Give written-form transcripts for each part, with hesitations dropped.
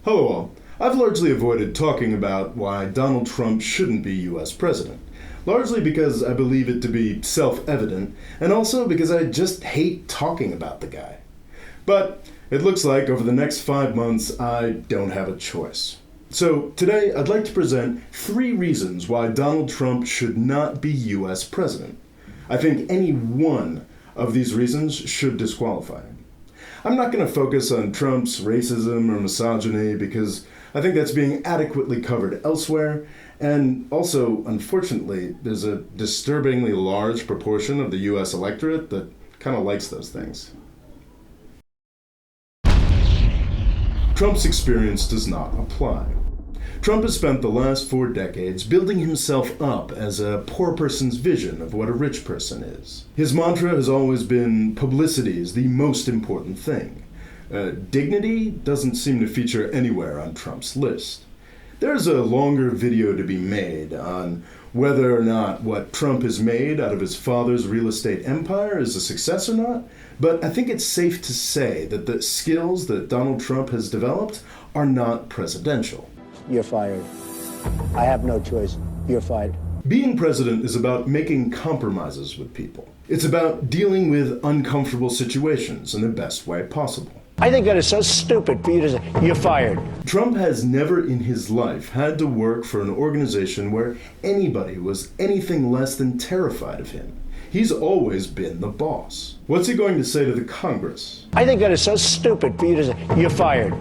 Hello all. I've largely avoided talking about why Donald Trump shouldn't be US president. Largely because I believe it to be self-evident, and also because I just hate talking about the guy. But it looks like over the next 5 months, I don't have a choice. So today, I'd like to present 3 reasons why Donald Trump should not be US president. I think any one of these reasons should disqualify him. I'm not going to focus on Trump's racism or misogyny because I think that's being adequately covered elsewhere, and also, unfortunately, there's a disturbingly large proportion of the US electorate that kind of likes those things. Trump's experience does not apply. Trump has spent the last 4 decades building himself up as a poor person's vision of what a rich person is. His mantra has always been, publicity is the most important thing. Dignity doesn't seem to feature anywhere on Trump's list. There's a longer video to be made on whether or not what Trump has made out of his father's real estate empire is a success or not, but I think it's safe to say that the skills that Donald Trump has developed are not presidential. You're fired. I have no choice. You're fired. Being president is about making compromises with people. It's about dealing with uncomfortable situations in the best way possible. I think that is so stupid for you to say, you're fired. Trump has never in his life had to work for an organization where anybody was anything less than terrified of him. He's always been the boss. What's he going to say to the Congress? I think that is so stupid for you to say, you're fired.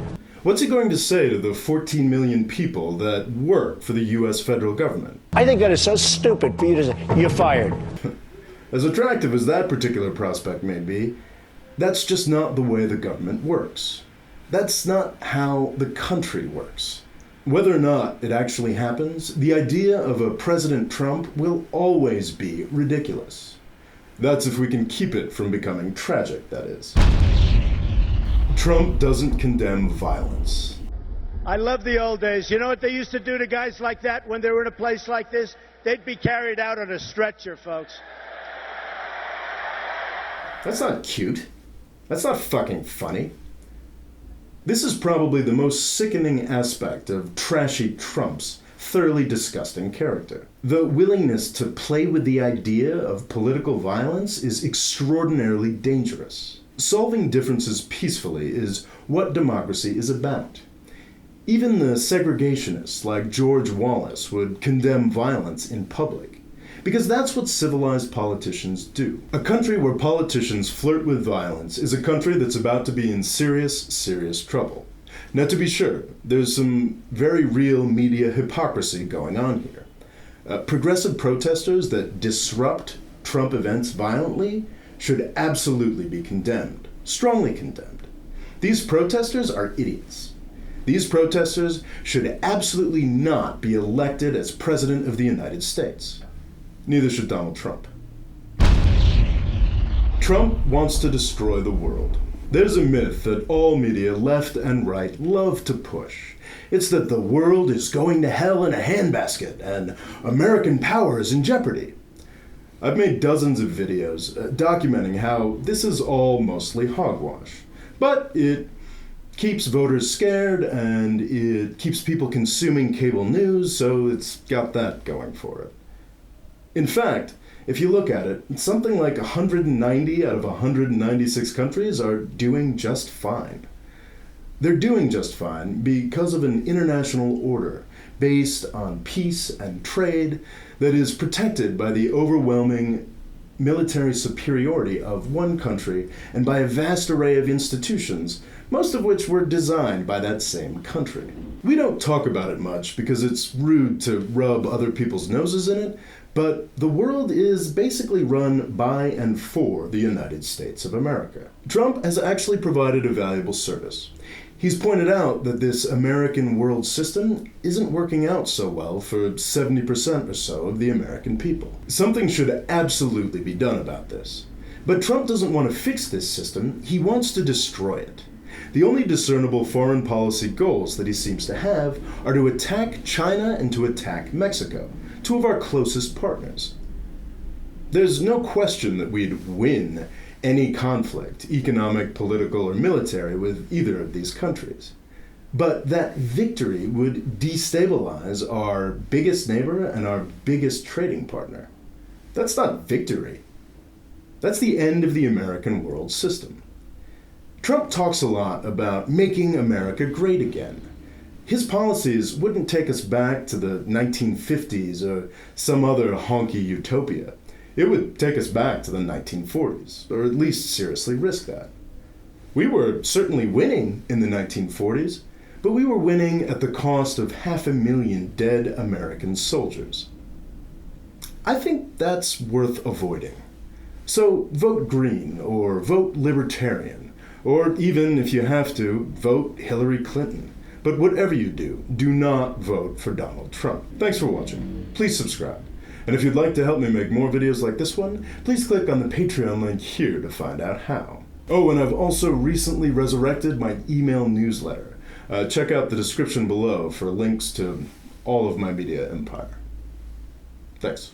What's he going to say to the 14 million people that work for the US federal government? I think that is so stupid for you to say, you're fired. As attractive as that particular prospect may be, that's just not the way the government works. That's not how the country works. Whether or not it actually happens, the idea of a President Trump will always be ridiculous. That's if we can keep it from becoming tragic, that is. Trump doesn't condemn violence. I love the old days. You know what they used to do to guys like that when they were in a place like this? They'd be carried out on a stretcher, folks. That's not cute. That's not fucking funny. This is probably the most sickening aspect of trashy Trump's thoroughly disgusting character. The willingness to play with the idea of political violence is extraordinarily dangerous. Solving differences peacefully is what democracy is about. Even the segregationists like George Wallace would condemn violence in public, because that's what civilized politicians do. A country where politicians flirt with violence is a country that's about to be in serious, serious trouble. Now, to be sure, there's some very real media hypocrisy going on here. Progressive protesters that disrupt Trump events violently should absolutely be condemned, strongly condemned. These protesters are idiots. These protesters should absolutely not be elected as President of the United States. Neither should Donald Trump. Trump wants to destroy the world. There's a myth that all media, left and right, love to push. It's that the world is going to hell in a handbasket and American power is in jeopardy. I've made dozens of videos documenting how this is all mostly hogwash. But it keeps voters scared and it keeps people consuming cable news, so it's got that going for it. In fact, if you look at it, something like 190 out of 196 countries are doing just fine. They're doing just fine because of an international order based on peace and trade that is protected by the overwhelming military superiority of one country and by a vast array of institutions, most of which were designed by that same country. We don't talk about it much because it's rude to rub other people's noses in it, but the world is basically run by and for the United States of America. Trump has actually provided a valuable service. He's pointed out that this American world system isn't working out so well for 70% or so of the American people. Something should absolutely be done about this. But Trump doesn't want to fix this system, he wants to destroy it. The only discernible foreign policy goals that he seems to have are to attack China and to attack Mexico, 2 of our closest partners. There's no question that we'd win any conflict, economic, political, or military, with either of these countries. But that victory would destabilize our biggest neighbor and our biggest trading partner. That's not victory. That's the end of the American world system. Trump talks a lot about making America great again. His policies wouldn't take us back to the 1950s or some other honky utopia. It would take us back to the 1940s, or at least seriously risk that. We were certainly winning in the 1940s, but we were winning at the cost of 500,000 dead American soldiers. I think that's worth avoiding. So vote Green, or vote Libertarian, or even, if you have to, vote Hillary Clinton. But whatever you do, do not vote for Donald Trump. Thanks for watching. Please subscribe. And if you'd like to help me make more videos like this one, please click on the Patreon link here to find out how. Oh, and I've also recently resurrected my email newsletter. Check out the description below for links to all of my media empire. Thanks.